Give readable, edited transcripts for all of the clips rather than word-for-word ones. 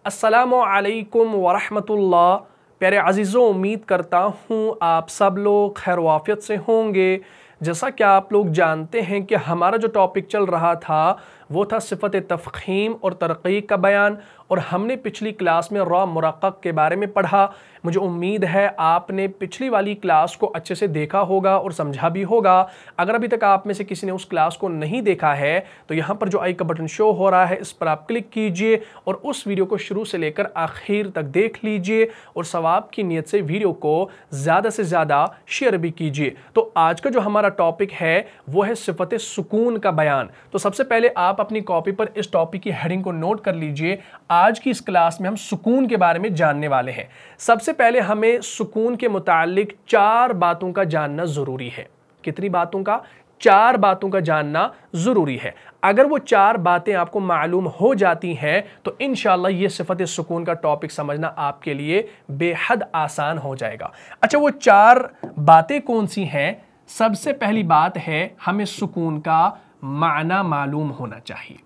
अस्सलामु अलैकुम वरहमतुल्लाह। प्यारे अजीज़ों, उम्मीद करता हूँ आप सब लोग खैर वाफियत से होंगे। जैसा कि आप लोग जानते हैं कि हमारा जो टॉपिक चल रहा था वो था सिफ़त तफ़ख़ीम और तरक़ीक़ का बयान, और हमने पिछली क्लास में रॉ मुरक़्क़क़ के बारे में पढ़ा। मुझे उम्मीद है आपने पिछली वाली क्लास को अच्छे से देखा होगा और समझा भी होगा। अगर अभी तक आप में से किसी ने उस क्लास को नहीं देखा है तो यहाँ पर जो आई का बटन शो हो रहा है इस पर आप क्लिक कीजिए और उस वीडियो को शुरू से लेकर आखिर तक देख लीजिए, और सवाब की नीयत से वीडियो को ज़्यादा से ज़्यादा शेयर भी कीजिए। तो आज का जो हमारा टॉपिक है वो है सिफ़त सुकून का बयान। तो सबसे पहले आप अपनी कॉपी पर इस टॉपिक की हेडिंग को नोट कर लीजिए। आज की इस क्लास में हम सुकून के बारे में जानने वाले हैं। सबसे पहले हमें सुकून के मुतालिक 4 बातों का जानना ज़रूरी है। कितनी बातों का? 4 बातों का जानना ज़रूरी है। अगर वो 4 बातें आपको मालूम हो जाती हैं तो इंशाअल्लाह ये सिफ़त सुकून का टॉपिक समझना आपके लिए बेहद आसान हो जाएगा। अच्छा, वो 4 बातें कौन सी हैं? सबसे पहली बात है हमें सुकून का माना मालूम होना चाहिए।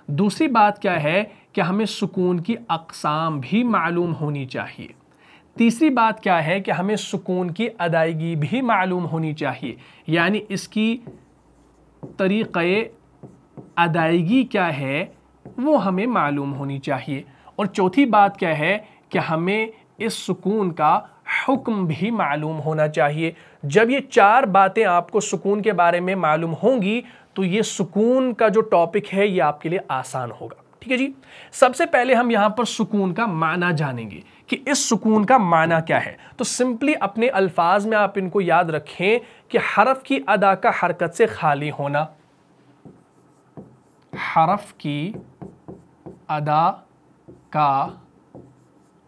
दूसरी बात क्या है कि हमें सुकून की अक़साम भी मालूम होनी चाहिए। तीसरी बात क्या है कि हमें सुकून की अदायगी भी मालूम होनी चाहिए, यानी इसकी तरीक़े अदायगी क्या है वो हमें मालूम होनी चाहिए। और चौथी बात क्या है कि हमें इस सुकून का हुक्म भी मालूम होना चाहिए। जब ये 4 बातें आपको सुकून के बारे में मालूम होंगी तो ये सुकून का जो टॉपिक है ये आपके लिए आसान होगा। ठीक है जी। सबसे पहले हम यहाँ पर सुकून का माना जानेंगे कि इस सुकून का माना क्या है। तो सिंपली अपने अल्फाज में आप इनको याद रखें कि हरफ की अदा का हरकत से खाली होना। हरफ की अदा का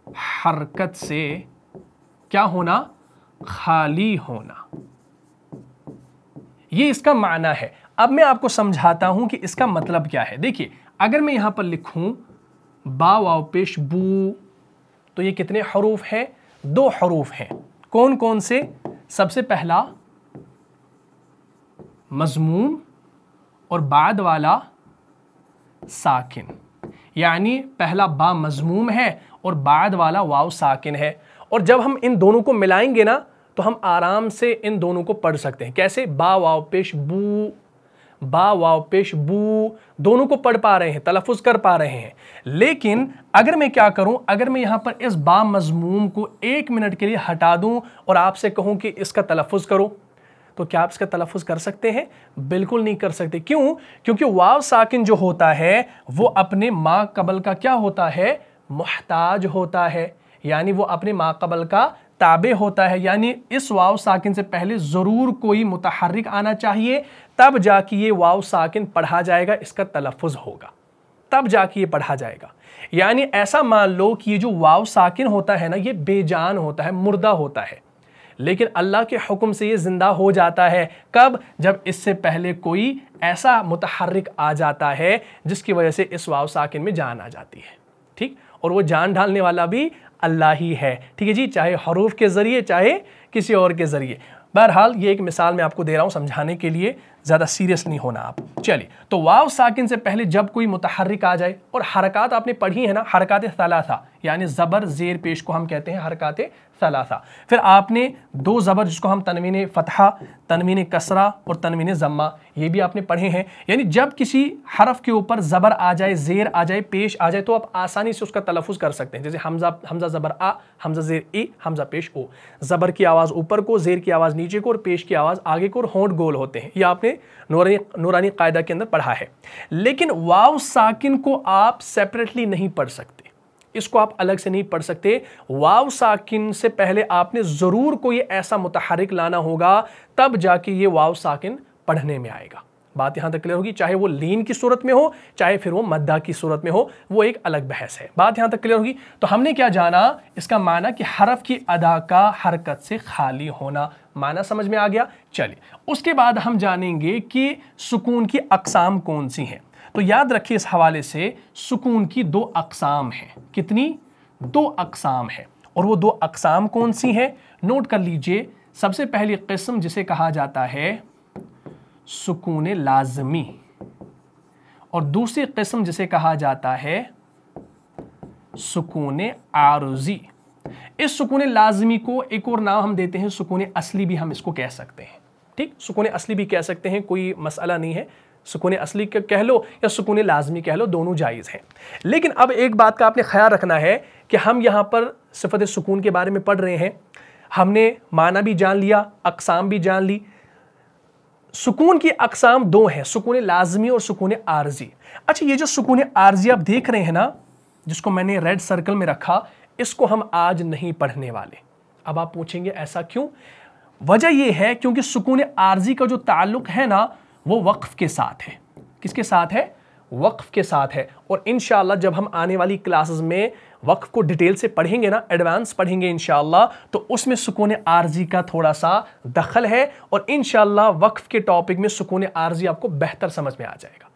हरकत से क्या होना? खाली होना। ये इसका माना है। अब मैं आपको समझाता हूं कि इसका मतलब क्या है। देखिए, अगर मैं यहां पर लिखूं बा वाव पेश बू, तो ये कितने हरूफ हैं? 2 हरूफ हैं। कौन कौन से? सबसे पहला मज़मूम और बाद वाला साकिन, यानी पहला बा मज़मूम है और बाद वाला वाव साकिन है। और जब हम इन दोनों को मिलाएंगे ना तो हम आराम से इन दोनों को पढ़ सकते हैं। कैसे? बा वाव पेश बू, बा वाव पेश बू, दोनों को पढ़ पा रहे हैं, तलफ़ुज़ कर पा रहे हैं। लेकिन अगर मैं क्या करूं, अगर मैं यहां पर इस बा मज़मूम को 1 मिनट के लिए हटा दूं और आपसे कहूं कि इसका तलफ़ुज़ करो, तो क्या आप इसका तलफ़ुज़ कर सकते हैं? बिल्कुल नहीं कर सकते। क्यों? क्योंकि वाव साकिन जो होता है वो अपने मा कबल का क्या होता है? मुहताज होता है, यानी वो अपने मा कबल का ताबे होता है। यानी इस वाव साकिन से पहले ज़रूर कोई मुतहर्रिक आना चाहिए, तब जाके ये वाव साकिन पढ़ा जाएगा, इसका तलफ़ुज़ होगा, तब जाके ये पढ़ा जाएगा। यानी ऐसा मान लो कि ये जो वाव साकिन होता है ना, ये बेजान होता है, मुर्दा होता है, लेकिन अल्लाह के हुक्म से ये ज़िंदा हो जाता है। कब? जब इससे पहले कोई ऐसा मुतहर्रिक आ जाता है जिसकी वजह से इस वाव साकिन में जान आ जाती है। ठीक? और वो जान डालने वाला भी अल्लाह ही है। ठीक है जी, चाहे हरूफ के ज़रिए चाहे किसी और के ज़रिए। बहरहाल ये एक मिसाल मैं आपको दे रहा हूँ समझाने के लिए, ज़्यादा सीरियस नहीं होना आप। चलिए, तो वाव साकिन से पहले जब कोई मुतहर्रिक आ जाए, और हरकात आपने पढ़ी है ना, हरकात सलासा, यानी ज़बर ज़ेर पेश को हम कहते हैं हरकात सलासा। फिर आपने 2 ज़बर जिसको हम तनवीन फ़तहा, तनवीन कसरा और तनवीन ज़म्मा, ये भी आपने पढ़े हैं। यानी जब किसी हरफ के ऊपर ज़बर आ जाए, ज़ेर आ जाए, पेश आ जाए, तो आप आसानी से उसका तलफ़ुज़ कर सकते हैं। जैसे हमज़ा ज़बर आ, हमज़ा ज़ेर ए, हमज़ा पेश ओ। ज़बर की आवाज़ ऊपर को, ज़ेर की आवाज़ नीचे को और पेश की आवाज़ आगे को, और होंठ गोल होते हैं। ये आपने नूरानी कायदा के अंदर पढ़ा है। लेकिन वाव साकिन को आप सेपरेटली नहीं पढ़ सकते, इसको आप अलग से नहीं पढ़ सकते। वाव साकिन से पहले आपने ज़रूर कोई ऐसा मुतहर्रिक लाना होगा, तब जाके ये वाव साकिन पढ़ने में आएगा। बात यहाँ तक क्लियर होगी। चाहे वो लीन की सूरत में हो, चाहे फिर वो मद्दा की सूरत में हो, वो एक अलग बहस है। बात यहाँ तक क्लियर होगी। तो हमने क्या जाना? इसका माना कि हरफ की अदा का हरकत से खाली होना। माना समझ में आ गया। चलिए, उसके बाद हम जानेंगे कि सुकून की अक़साम कौन सी हैं। तो याद रखिए इस हवाले से सुकून की 2 अक़साम हैं। कितनी? 2 अक़साम है। और वो 2 अक़साम कौन सी हैं? नोट कर लीजिए। सबसे पहली किस्म जिसे कहा जाता है सुकून लाज़मी, और दूसरी किस्म जिसे कहा जाता है सुकून आरजी। इस सुकून लाजमी को एक और नाम हम देते हैं सुकून असली भी हम इसको कह सकते हैं। ठीक, सुकून असली भी कह सकते हैं, कोई मसला नहीं है। सुकून असली कह लो या सुकून लाजमी कह लो, दोनों जायज़ हैं। लेकिन अब एक बात का आपने ख्याल रखना है कि हम यहाँ पर सिफत सुकून के बारे में पढ़ रहे हैं, हमने माना भी जान लिया, अक़साम भी जान ली। सुकून की अक़साम दो हैं, सुकून लाजमी और सुकून आरजी। अच्छा, ये जो सुकून आरजी आप देख रहे हैं ना, जिसको मैंने रेड सर्कल में रखा, इसको हम आज नहीं पढ़ने वाले। अब आप पूछेंगे ऐसा क्यों? वजह यह है क्योंकि सुकून आरजी का जो ताल्लुक है ना, वो वक्फ के साथ है। किसके साथ है? वक्फ के साथ है। और इंशाअल्लाह जब हम आने वाली क्लासेस में वक्फ को डिटेल से पढ़ेंगे ना, एडवांस पढ़ेंगे इंशाअल्लाह, तो उसमें सुकून आरजी का थोड़ा सा दखल है और इंशाअल्लाह वक्फ के टॉपिक में सुकून आरजी आपको बेहतर समझ में आ जाएगा।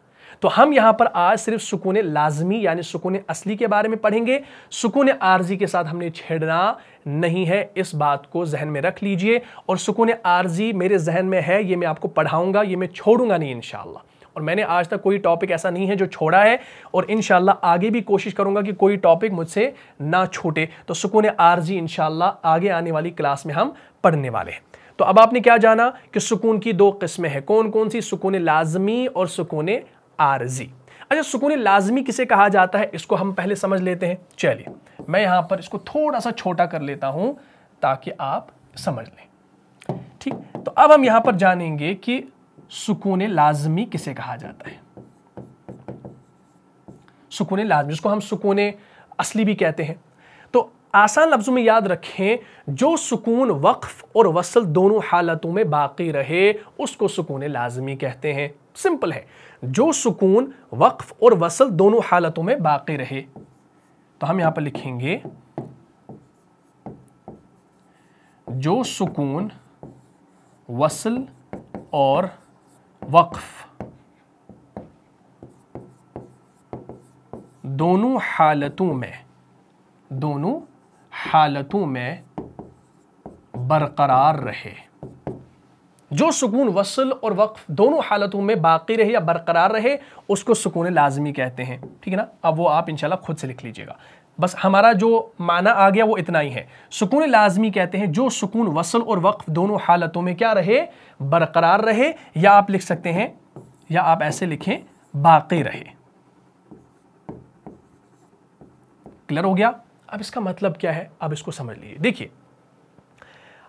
तो हम यहां पर आज सिर्फ सुकून लाजमी यानी सुकून असली के बारे में पढ़ेंगे। सुकून आरजी के साथ हमने छेड़ना नहीं है, इस बात को जहन में रख लीजिए। और सुकून आरजी मेरे जहन में है, ये मैं आपको पढ़ाऊंगा, ये मैं छोड़ूंगा नहीं इंशाअल्लाह। और मैंने आज तक कोई टॉपिक ऐसा नहीं है जो छोड़ा है, और इंशाअल्लाह आगे भी कोशिश करूंगा कि कोई टॉपिक मुझसे ना छूटे। तो सुकून आरजी इंशाअल्लाह आगे आने वाली क्लास में हम पढ़ने वाले हैं। तो अब आपने क्या जाना कि सुकून की दो किस्में हैं, कौन कौन सी? सुकून लाजमी और सुकून आरजी। अच्छा, सुकून लाजमी किसे कहा जाता है, इसको हम पहले समझ लेते हैं। चलिए, मैं यहां पर इसको थोड़ा सा छोटा कर लेता हूं ताकि आप समझ लें। ठीक, तो अब हम यहां पर जानेंगे कि सुकून लाजमी किसे कहा जाता है। सुकून लाजमी, जिसको हम सुकून असली भी कहते हैं। तो आसान लफ्जों में याद रखें, जो सुकून वक्फ और वसल दोनों हालतों में बाकी रहे उसको सुकून लाजमी कहते हैं। सिंपल है, जो सुकून वक्फ और वसल दोनों हालतों में बाकी रहे। तो हम यहां पर लिखेंगे, जो सुकून वसल और वक्फ दोनों हालतों में बरकरार रहे। जो सुकून वसल और वक्फ दोनों हालतों में बाकी रहे या बरकरार रहे उसको सुकून लाजमी कहते हैं। ठीक है ना? अब वो आप इंशाल्लाह खुद से लिख लीजिएगा। बस हमारा जो माना आ गया वो इतना ही है। सुकून लाजमी कहते हैं जो सुकून वसल और वक्फ दोनों हालतों में क्या रहे? बरकरार रहे, या आप लिख सकते हैं, या आप ऐसे लिखें, बाकी रहे। क्लियर हो गया? अब इसका मतलब क्या है, अब इसको समझ लीजिए। देखिए,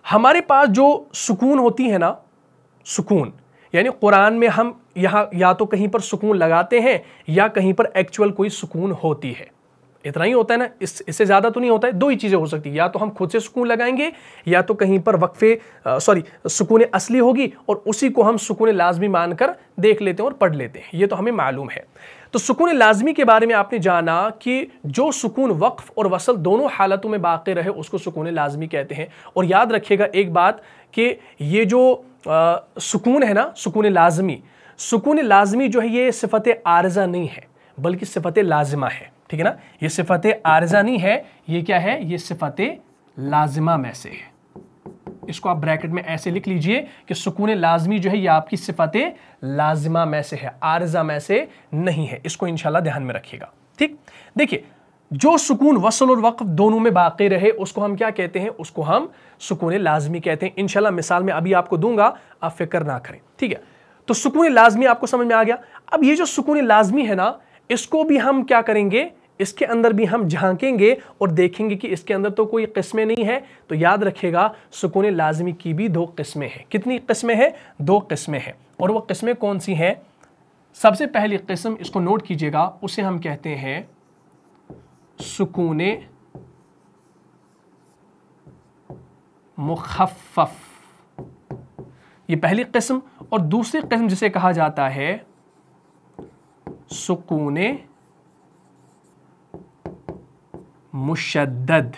हमारे पास जो सुकून होती है ना, सुकून यानी कुरान में हम यहाँ या तो कहीं पर सुकून लगाते हैं या कहीं पर एक्चुअल कोई सुकून होती है। इतना ही होता है ना, इससे ज़्यादा तो नहीं होता है। दो ही चीज़ें हो सकती है, या तो हम खुद से सुकून लगाएंगे या तो कहीं पर सुकून असली होगी और उसी को हम सुकून लाजमी मानकर देख लेते हैं और पढ़ लेते हैं। ये तो हमें मालूम है। तो सुकून लाजमी के बारे में आपने जाना कि जो सुकून वक्फ और वसल दोनों हालतों में बाकी रहे उसको सुकून लाजमी कहते हैं। और याद रखिएगा एक बात कि ये जो सुकून है ना, सुकून लाजमी जो है ये सिफत आरजा नहीं है बल्कि सिफत लाजिमा है। ठीक है ना? ये सिफत आरजा नहीं है, ये क्या है? ये सिफत लाजिमा में से है। इसको आप ब्रैकेट में ऐसे लिख लीजिए कि सुकून लाजमी जो है ये आपकी सिफत लाजिमा में से है, आरजा में से नहीं है। इसको इंशाल्लाह ध्यान में रखिएगा। ठीक, देखिए, जो सुकून वसल और वक्फ दोनों में बाकी रहे उसको हम क्या कहते हैं? उसको हम सुकून लाजमी कहते हैं। इंशाल्लाह मिसाल में अभी आपको दूंगा, आप फिक्र ना करें। ठीक है, तो सुकून लाजमी आपको समझ में आ गया। अब ये जो सुकून लाजमी है ना, इसको भी हम क्या करेंगे? इसके अंदर भी हम झांकेंगे और देखेंगे कि इसके अंदर तो कोई किस्में नहीं है। तो याद रखिएगा, सुकून लाजमी की भी दो किस्में हैं। कितनी किस्में हैं? दो किस्में हैं। और वो किस्में कौन सी हैं? सबसे पहली किस्म, इसको नोट कीजिएगा, उसे हम कहते हैं सुकून मुखफ़फ़। ये पहली किस्म। और दूसरी किस्म जिसे कहा जाता है सुकून मुशद्दद।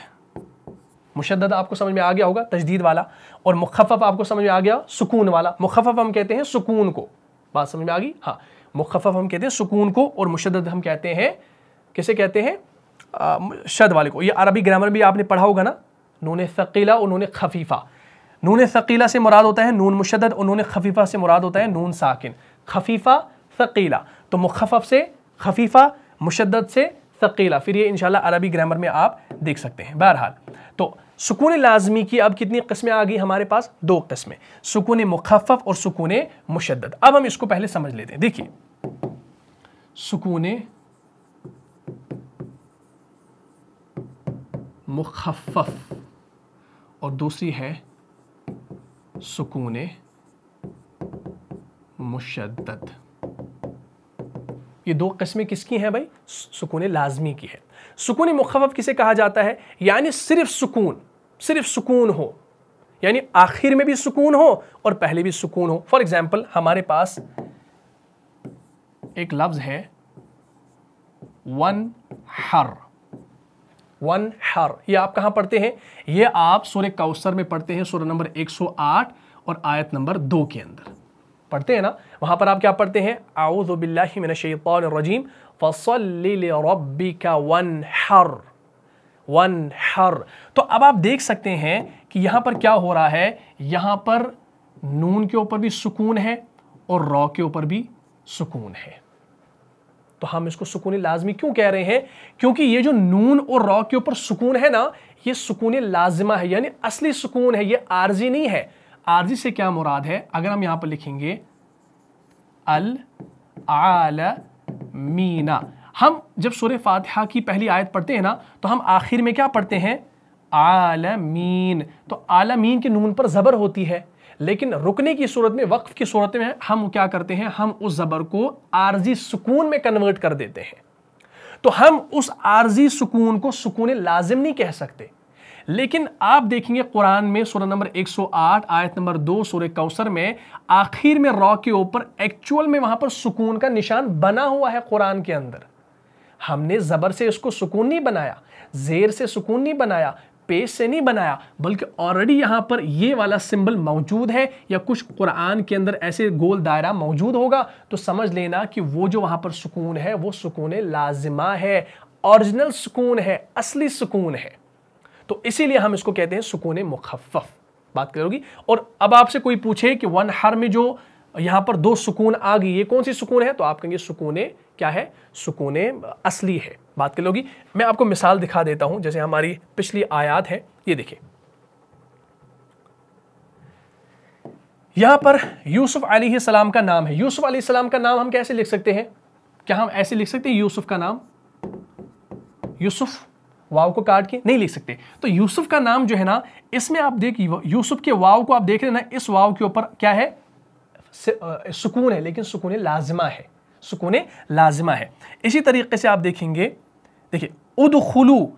मुशद्दद आपको समझ में आ गया होगा, तजदीद वाला। और मुखफ़फ़ आपको समझ में आ गया, सुकून वाला। मुखफ़फ़ हम कहते हैं सुकून को। बात समझ में आ गई? हाँ, मुखफ़फ़ हम कहते हैं सुकून को और मुशद्दद हम कहते हैं, किसे कहते हैं? शद वाले को। ये अरबी ग्रामर भी आपने पढ़ा होगा ना, नून सकीला और नून खफीफा। नून सकीला से मुराद होता है नून मुशद्दद और नून खफीफा से मुराद होता है नून साकिन। खफीफा सकीला, तो मुखफ़फ़ से खफीफा, मुशद्दद से सकीला। फिर ये इंशाल्लाह अरबी ग्रामर में आप देख सकते हैं। बहरहाल तो सुकून लाजमी की अब कितनी किस्में आ गई हमारे पास? 2 किस्में, सुकून मुखफ़फ़ और सुकून मुशद्दद। अब हम इसको पहले समझ लेते हैं। देखिए, सुकून मुखफ़फ़ और दूसरी है सुकून मुशद्दद। ये 2 किस्में किसकी हैं भाई? सुकून लाजमी की है। सुकून मुखफ़फ़ किसे कहा जाता है? यानी सिर्फ सुकून हो, यानी आखिर में भी सुकून हो और पहले भी सुकून हो। फॉर एग्जाम्पल हमारे पास एक लफ्ज है वन हर। ये आप कहां पढ़ते हैं? ये आप सूरह कौसर में पढ़ते हैं, सूरह नंबर 108 और आयत नंबर 2 के अंदर पढ़ते हैं ना। वहां पर आप क्या पढ़ते हैं? आऊज़ु बिल्लाहि मिनश शैतानिर रजीम फसल्लि लिरब्बिका वनहर। तो अब आप देख सकते हैं कि यहां पर क्या हो रहा है, यहां पर नून के ऊपर भी सुकून है और रॉ के ऊपर भी सुकून है। तो हम इसको सुकून लाजमी क्यों कह रहे हैं? क्योंकि ये जो नून और रॉ के ऊपर सुकून है ना, ये सुकून लाजिमा है, यानी असली सुकून है, ये आर्जी नहीं है। आर्जी से क्या मुराद है? अगर हम यहां पर लिखेंगे अल आलमीना, हम जब सूरह फातिहा की पहली आयत पढ़ते हैं ना, तो हम आखिर में क्या पढ़ते हैं? आलमीन। तो आलमीन के नून पर जबर होती है, लेकिन रुकने की सूरत में, वक्फ की सूरत में हम क्या करते हैं? हम उस जबर को आर्जी सुकून में कन्वर्ट कर देते हैं। तो हम उस आर्जी सुकून को सुकून लाजिम नहीं कह सकते। लेकिन आप देखेंगे कुरान में सूरह नंबर 108 आयत नंबर 2 सूरह कौसर में आखिर में रॉ के ऊपर एक्चुअल में वहां पर सुकून का निशान बना हुआ है कुरान के अंदर। हमने जबर से इसको सुकून नहीं बनाया, जेर से सुकून नहीं बनाया, पेश से नहीं बनाया, बल्कि ऑलरेडी यहां पर ये वाला सिंबल मौजूद है, या कुछ कुरान के अंदर ऐसे गोल दायरा मौजूद होगा, तो समझ लेना कि वो जो वहां पर सुकून है वो सुकून लाजिमा है, ओरिजिनल सुकून है, असली सुकून है। तो इसीलिए हम इसको कहते हैं सुकून मुखफ़फ़। बात करोगी। और अब आपसे कोई पूछे कि वन हर में जो यहां पर 2 सुकून आ गई, ये कौन सी सुकून है? तो आप कहेंगे सुकून क्या है? सुकून असली है। बात कर लोगी। मैं आपको मिसाल दिखा देता हूं, जैसे हमारी पिछली आयत है, ये देखिए, यहां पर यूसुफ अलैहिस्सलाम का नाम है। यूसुफ अलैहिस्सलाम का नाम हम कैसे लिख सकते हैं? क्या हम ऐसे लिख सकते हैं यूसुफ का नाम? यूसुफ वाव को काट के नहीं लिख सकते। तो यूसुफ का नाम जो है ना, इसमें आप देखिए यूसुफ के वाव को आप देख रहे हैं ना, इस वाव के ऊपर क्या है? सुकून है, लेकिन सुकून लाजिमा है, सुकून लाजिमा है। इसी तरीके से आप देखेंगे, देखिए उदखुलू।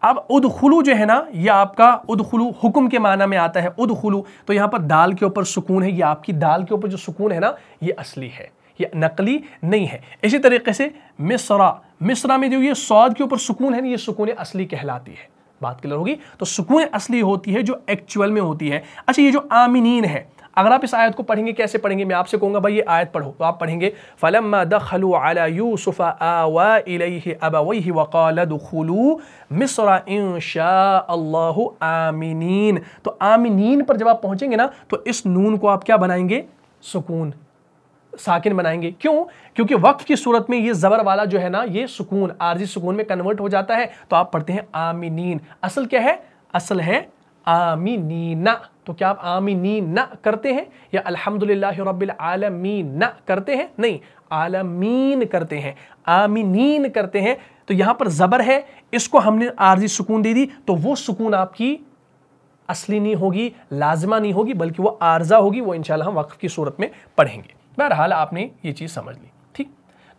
अब उदखुलू जो है ना, ये आपका उदखुलू हुक्म के माना में आता है, उदखुलू। तो यहां पर दाल के ऊपर सुकून है, ये आपकी दाल के ऊपर जो सुकून है ना, ये असली है, ये नकली नहीं है। इसी तरीके से मिस्रा में जो ये सौद के ऊपर सुकून है, ये सुकून असली कहलाती है। बात क्लियर होगी। तो सुकून असली होती है जो एक्चुअल में होती है। अच्छा, ये जो आमिनीन है, अगर आप इस आयत को पढ़ेंगे, कैसे पढ़ेंगे? मैं आपसे कहूंगा भाई ये आयत पढ़ो, तो आप पढ़ेंगे फलम्मा दखलू अला यूसुफ आवा इलैहि अबवैहि वक़ाल दुखुलू मिस्र इंशाअल्लाहु आमिनीन। तो आमिनीन पर जब आप पहुंचेंगे ना, तो इस नून को आप क्या बनाएंगे? सुकून साकिन बनाएंगे। क्यों? क्योंकि वक्फ की सूरत में ये जबर वाला जो है ना, ये सुकून आर्जी सुकून में कन्वर्ट हो जाता है। तो आप पढ़ते हैं आमीनीन। असल क्या है? असल है आमीनीना। तो क्या आप आमीनीना करते हैं या अल्हम्दुलिल्लाहि रब्बिल आलमीन करते हैं? नहीं, आलमीन करते हैं, आमीनीन करते हैं। तो यहां पर जबर है, इसको हमने आर्जी सुकून दे दी, तो वो सुकून आपकी असली नहीं होगी, लाजिमा नहीं होगी, बल्कि वो आर्जा होगी। वो इंशाल्लाह हम वक्फ की सूरत में पढ़ेंगे। बहरहाल आपने ये चीज समझ ली, ठीक।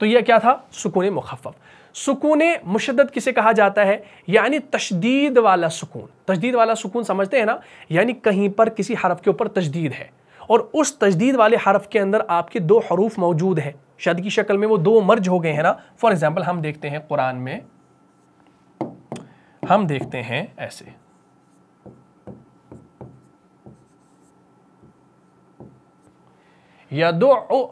तो यह क्या था? सुकून मुखफ़फ़। सुकून मुशद्दद किसे कहा जाता है? यानी तशदीद वाला सुकून। तशदीद वाला सुकून समझते हैं ना, यानी कहीं पर किसी हरफ के ऊपर तशदीद है और उस तशदीद वाले हरफ के अंदर आपके 2 हरूफ मौजूद हैं, शद की शक्ल में वो 2 मर्ज हो गए हैं ना। फॉर एग्जाम्पल हम देखते हैं कुरान में, हम देखते हैं ऐसे, यदुअ,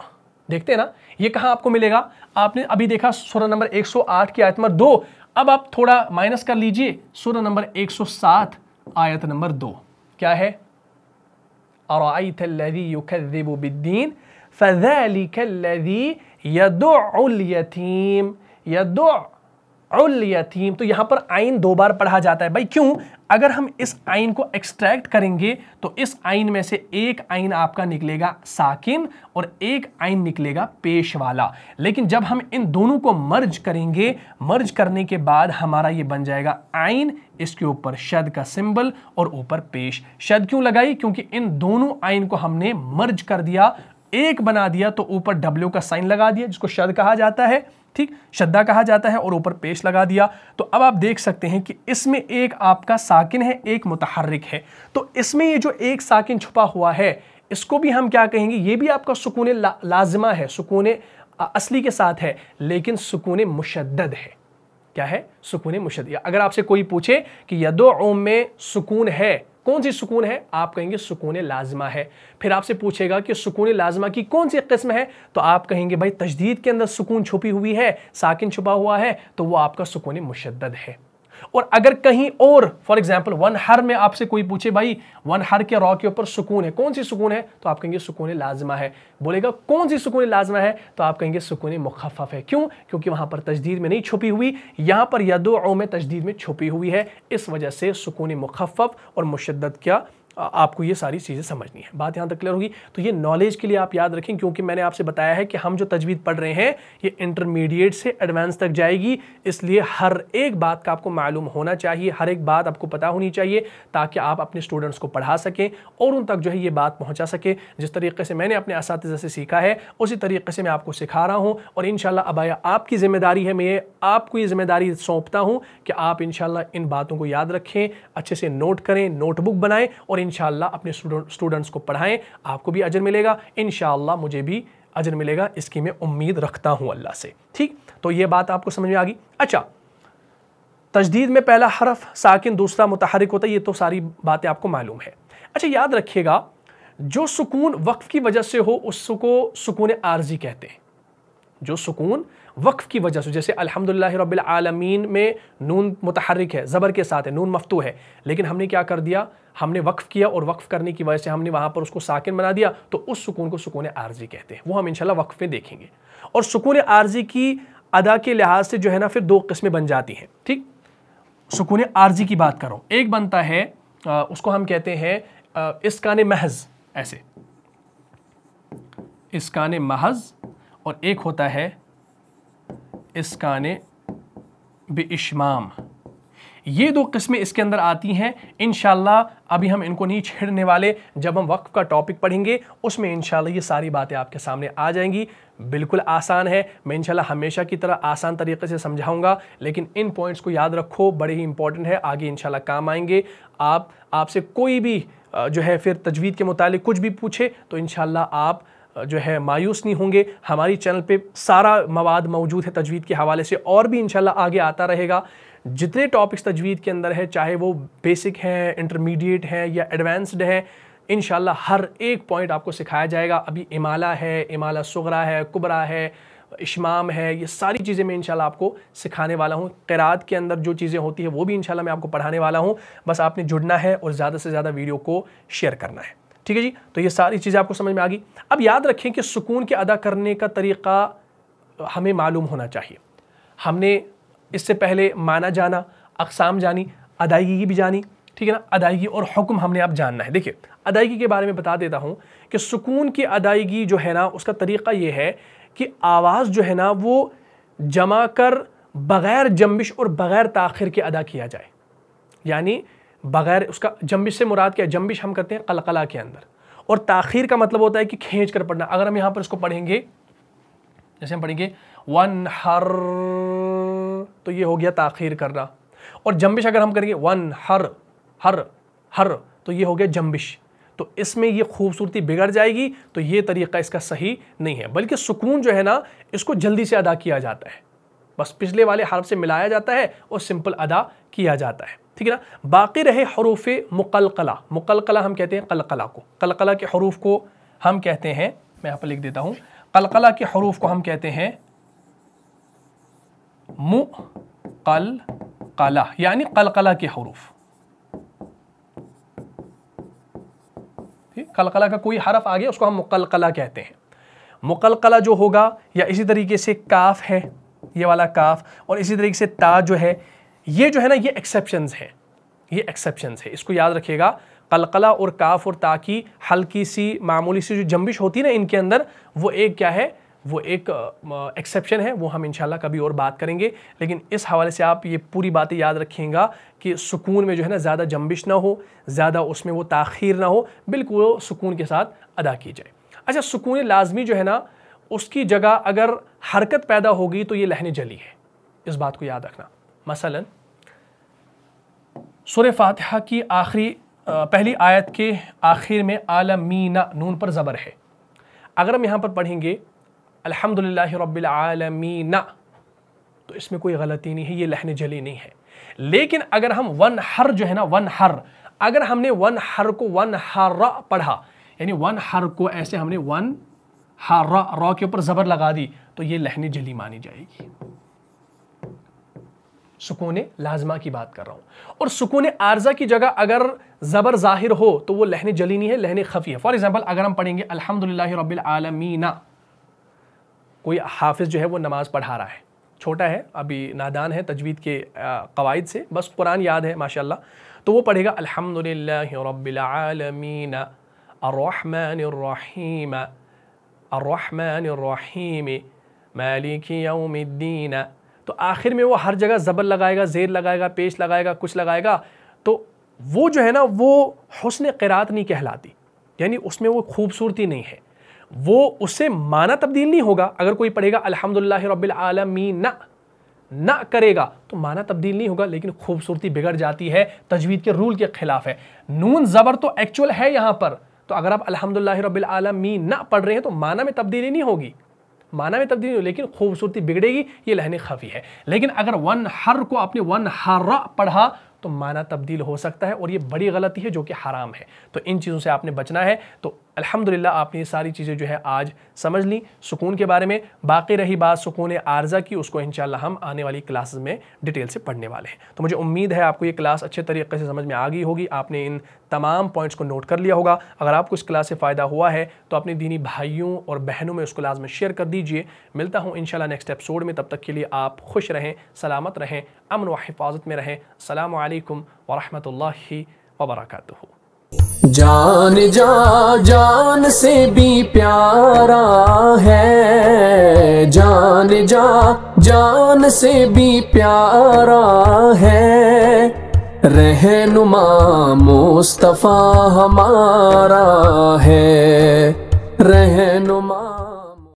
देखते हैं ना, ये कहां आपको मिलेगा? आपने अभी देखा सूरह नंबर 108 की आयत नंबर 2। अब आप थोड़ा माइनस कर लीजिए, सूरह नंबर 107 आयत नंबर 2 क्या है? अराअयतल्लज़ी युकज़्ज़िबु बिद्दीन फ़ज़ालिकल्लज़ी यदुअुल यतीम। यदुअ उल यतीम, तो यहां पर आइन 2 बार पढ़ा जाता है भाई, क्यों? अगर हम इस आइन को एक्सट्रैक्ट करेंगे तो इस आइन में से एक आइन आपका निकलेगा साकिन और एक आइन निकलेगा पेश वाला। लेकिन जब हम इन दोनों को मर्ज करेंगे, मर्ज करने के बाद हमारा ये बन जाएगा आइन, इसके ऊपर शद का सिंबल और ऊपर पेश। शद क्यों लगाई? क्योंकि इन दोनों आइन को हमने मर्ज कर दिया, एक बना दिया, तो ऊपर डब्ल्यू का साइन लगा दिया जिसको शद कहा जाता है, ठीक, शद्दा कहा जाता है, और ऊपर पेश लगा दिया। तो अब आप देख सकते हैं कि इसमें एक आपका साकिन है, एक मुतहर्रिक है। तो इसमें ये जो एक साकिन छुपा हुआ है इसको भी हम क्या कहेंगे? ये भी आपका सुकून लाजिमा है, सुकून असली के साथ है, लेकिन सुकून मुशद्दद है। क्या है? सुकून मुशद्दद। अगर आपसे कोई पूछे कि यदो में सुकून है, कौन सी सुकून है? आप कहेंगे सुकून लाजिमा है। फिर आपसे पूछेगा कि सुकून लाजिमा की कौन सी किस्म है, तो आप कहेंगे भाई तजदीद के अंदर सुकून छुपी हुई है, साकिन छुपा हुआ है, तो वो आपका सुकून मुशद्दद है। और अगर कहीं और फॉर एग्जाम्पल वन हर में आपसे कोई पूछे भाई वन हर के रॉ के ऊपर सुकून है, कौन सी सुकून है, तो आप कहेंगे सुकून लाजिमा है। बोलेगा कौन सी सुकून लाजिमा है, तो आप कहेंगे सुकून मुखफ़फ़ है। क्यों? क्योंकि वहां पर तजदीद में नहीं छुपी हुई, यहां पर यदो में तजदीद में छुपी हुई है। इस वजह से सुकून मुखफ़फ़ और मुशद्दद क्या आपको ये सारी चीज़ें समझनी है। बात यहाँ तक क्लियर होगी। तो ये नॉलेज के लिए आप याद रखें, क्योंकि मैंने आपसे बताया है कि हम जो तजवीद पढ़ रहे हैं ये इंटरमीडिएट से एडवांस तक जाएगी, इसलिए हर एक बात का आपको मालूम होना चाहिए, हर एक बात आपको पता होनी चाहिए, ताकि आप अपने स्टूडेंट्स को पढ़ा सकें और उन तक जो है ये बात पहुँचा सकें। जिस तरीके से मैंने अपने असातिज़ा से सीखा है उसी तरीके से मैं आपको सिखा रहा हूँ, और इंशाल्लाह अब आपकी ज़िम्मेदारी है, मैं आपको ये ज़िम्मेदारी सौंपता हूँ कि आप इंशाल्लाह इन बातों को याद रखें, अच्छे से नोट करें, नोटबुक बनाएं और इंशाअल्लाह अपने स्टूडेंट्स को पढ़ाएं। आपको भी अजर मिलेगा, इंशाअल्लाह मुझे भी अजर मिलेगा, इसकी मैं उम्मीद रखता हूं अल्लाह से। ठीक, तो ये बात आपको समझ में आ गई। अच्छा, तजदीद में पहला हरफ साकिन, दूसरा मुतहर्रिक होता है, ये तो सारी बातें आपको मालूम है। अच्छा, याद रखिएगा जो सुकून वक्फ की वजह से हो उसको सुकून आर्जी कहते हैं। जो सुकून वक्फ की वजह से, जैसे अल्हम्दुलिल्लाहि रब्बिल आलमीन में नून मुतहर्रिक है, ज़बर के साथ है, नून मफ्तू है, लेकिन हमने क्या कर दिया, हमने वक्फ किया और वक्फ करने की वजह से हमने वहाँ पर उसको साकिन बना दिया, तो उस सुकून को सुकून आर्जी कहते हैं। वो हम इंशाल्लाह वक्फ में देखेंगे। और सुकून आर्जी की अदा के लिहाज से जो है ना फिर 2 किस्में बन जाती हैं। ठीक, सुकून आर्जी की बात करो, एक बनता है उसको हम कहते हैं इस्कान महज, ऐसे इस्कान महज, और एक होता है इस्कान बिइश्माम। ये 2 किस्में इसके अंदर आती हैं। इंशाल्लाह अभी हम इनको नहीं छेड़ने वाले, जब हम वक्फ का टॉपिक पढ़ेंगे उसमें इंशाल्लाह ये सारी बातें आपके सामने आ जाएंगी। बिल्कुल आसान है, मैं इंशाल्लाह हमेशा की तरह आसान तरीके से समझाऊंगा, लेकिन इन पॉइंट्स को याद रखो, बड़े ही इंपॉर्टेंट है, आगे इंशाल्लाह काम आएंगे। आपसे कोई भी जो है फिर तजवीद के मुतालिक कुछ भी पूछे तो इंशाल्लाह आप जो है मायूस नहीं होंगे। हमारी चैनल पे सारा मवाद मौजूद है तजवीद के हवाले से, और भी इंशाल्लाह आगे आता रहेगा। जितने टॉपिक्स तजवीद के अंदर है, चाहे वो बेसिक हैं, इंटरमीडिएट हैं या एडवांस्ड है, इंशाल्लाह हर एक पॉइंट आपको सिखाया जाएगा। अभी इमाला है, इमाला सुगरा है, कुबरा है, इश्माम है, ये सारी चीज़ें मैं इंशाल्लाह आपको सिखाने वाला हूँ। क़िराअत के अंदर जो चीज़ें होती है वो भी इंशाल्लाह मैं आपको पढ़ाने वाला हूँ। बस आपने जुड़ना है और ज़्यादा से ज़्यादा वीडियो को शेयर करना है। ठीक है जी, तो ये सारी चीज़ें आपको समझ में आ गई। अब याद रखें कि सुकून के अदा करने का तरीक़ा हमें मालूम होना चाहिए। हमने इससे पहले माना जाना, अक़साम जानी, अदायगी भी जानी, ठीक है ना। अदायगी और हुक्म हमने अब जानना है। देखिए, अदायगी के बारे में बता देता हूँ कि सुकून की अदायगी जो है ना उसका तरीक़ा ये है कि आवाज़ जो है ना वो जमा कर बग़ैर जंबिश और बग़ैर ताख़िर के अदा किया जाए। यानी बग़ैर उसका, जंबिश से मुराद क्या है, जंबिश हम करते हैं क़लक़ला के अंदर, और ताख़ीर का मतलब होता है कि खींच कर पढ़ना। अगर हम यहाँ पर इसको पढ़ेंगे, जैसे हम पढ़ेंगे वन हर, तो ये हो गया ताख़ीर करना। और जंबिश अगर हम करेंगे वन हर हर हर, तो ये हो गया जंबिश। तो इसमें ये खूबसूरती बिगड़ जाएगी, तो ये तरीक़ा इसका सही नहीं है। बल्कि सुकून जो है ना इसको जल्दी से अदा किया जाता है, बस पिछले वाले हर्फ से मिलाया जाता है और सिंपल अदा किया जाता है। ठीक है ना। बाकी रहे हरूफ मुक़लक़ला, मुक़लक़ला हम कहते हैं क़लक़ला को, क़लक़ला के हरूफ को हम कहते हैं, मैं यहाँ पर लिख देता हूँ, क़लक़ला के हरूफ को हम कहते हैं मुक़लक़ला, यानी क़लक़ला के हरूफ। क़लक़ला का कोई हरफ आ गया उसको हम मुक़लक़ला कहते हैं। मुक़लक़ला जो होगा, या इसी तरीके से काफ है, ये वाला काफ, और इसी तरीके से ता जो है, ये जो है ना, ये एक्सेप्शंस है, ये एक्सेप्शंस है, इसको याद रखिएगा। कलकला और काफ और ता की हल्की सी मामूली सी जो जंबिश होती है ना इनके अंदर, वो एक क्या है, वो एक एक्सेप्शन है, वो हम इंशाल्लाह कभी और बात करेंगे। लेकिन इस हवाले से आप ये पूरी बातें याद रखिएगा कि सुकून में जो है ना ज़्यादा जंबिश ना हो, ज़्यादा उसमें वो ताख़ीर ना हो, बिल्कुल सुकून के साथ अदा की जाए। अच्छा, सुकून लाजमी जो है ना, उसकी जगह अगर हरकत पैदा होगी तो ये लहने जली है, इस बात को याद रखना। मसलन सूरह फातिहा की आखिरी पहली आयत के आखिर में आलमीना नून पर ज़बर है। अगर हम यहाँ पर पढ़ेंगे अल्हम्दुलिल्लाहि रब्बिल आलमीना, तो इसमें कोई गलती नहीं है, ये लहने जली नहीं है। लेकिन अगर हम वन हर जो है ना, वन हर, अगर हमने वन हर को वन हर पढ़ा, यानी वन हर को ऐसे हमने वन हर रॉ के ऊपर ज़बर लगा दी, तो ये लहने जली मानी जाएगी। सुकून लाजमा की बात कर रहा हूं। और सुकून आर्जा की जगह अगर ज़बर ज़ाहिर हो तो वो लहने जली नहीं है, लहने खफी है। फॉर एग्जाम्पल अगर हम पढ़ेंगे अल्हम्दुलिल्लाहि रब्बिल आलमीना, कोई हाफिज जो है वो नमाज पढ़ा रहा है, छोटा है, अभी नादान है तजवीद के कवायद से, बस कुरान याद है माशाल्लाह, तो वो पढ़ेगा अल्हम्दुलिल्लाहि रब्बिल आलमीन अर्रहमानिर रहीम अर्रहमानिर रहीम मालिकी यौमिद्दीन। तो आखिर में वो हर जगह ज़बर लगाएगा, ज़ेर लगाएगा, पेश लगाएगा, कुछ लगाएगा, तो वो जो है ना वो हुस्न क़िरात नहीं कहलाती, यानी उसमें वो खूबसूरती नहीं है, वो उससे माना तब्दील नहीं होगा। अगर कोई पढ़ेगा अल्हम्दुलिल्लाहि रब्बिल आलमीन ना करेगा तो माना तब्दील नहीं होगा, लेकिन खूबसूरती बिगड़ जाती है, तजवीद के रूल के खिलाफ है। नून ज़बर तो एक्चुअल है यहाँ पर, तो अगर आप अल्हम्दुलिल्लाहि रब्बिल आलमीन ना पढ़ रहे हैं तो माना में तब्दीली नहीं होगी, माना में तब्दीली, लेकिन खूबसूरती बिगड़ेगी, ये लहने खफी है। लेकिन अगर वन हर को आपने वन हर्रा पढ़ा तो माना तब्दील हो सकता है, और ये बड़ी गलती है जो कि हराम है। तो इन चीज़ों से आपने बचना है। तो अल्हम्दुलिल्लाह आपने ये सारी चीज़ें जो है आज समझ ली सुकून के बारे में। बाकी रही बात सुकून आर्जा की, उसको इंशाल्लाह हम आने वाली क्लासेस में डिटेल से पढ़ने वाले हैं। तो मुझे उम्मीद है आपको ये क्लास अच्छे तरीके से समझ में आ गई होगी, आपने इन तमाम पॉइंट्स को नोट कर लिया होगा। अगर आपको इस क्लास से फ़ायदा हुआ है तो अपने दीनी भाइयों और बहनों में उसको लाजमी शेयर कर दीजिए। मिलता हूँ इंशाल्लाह नेक्स्ट एपिसोड में, तब तक के लिए आप खुश रहें, सलामत रहें, अमन व हिफाजत में रहें। अस्सलामु अलैकुम व रहमतुल्लाहि व बरकातुहू। जान जान से भी प्यारा है, जान से भी प्यारा है, रहनुमा मुस्तफ़ा हमारा है, रहनुमा।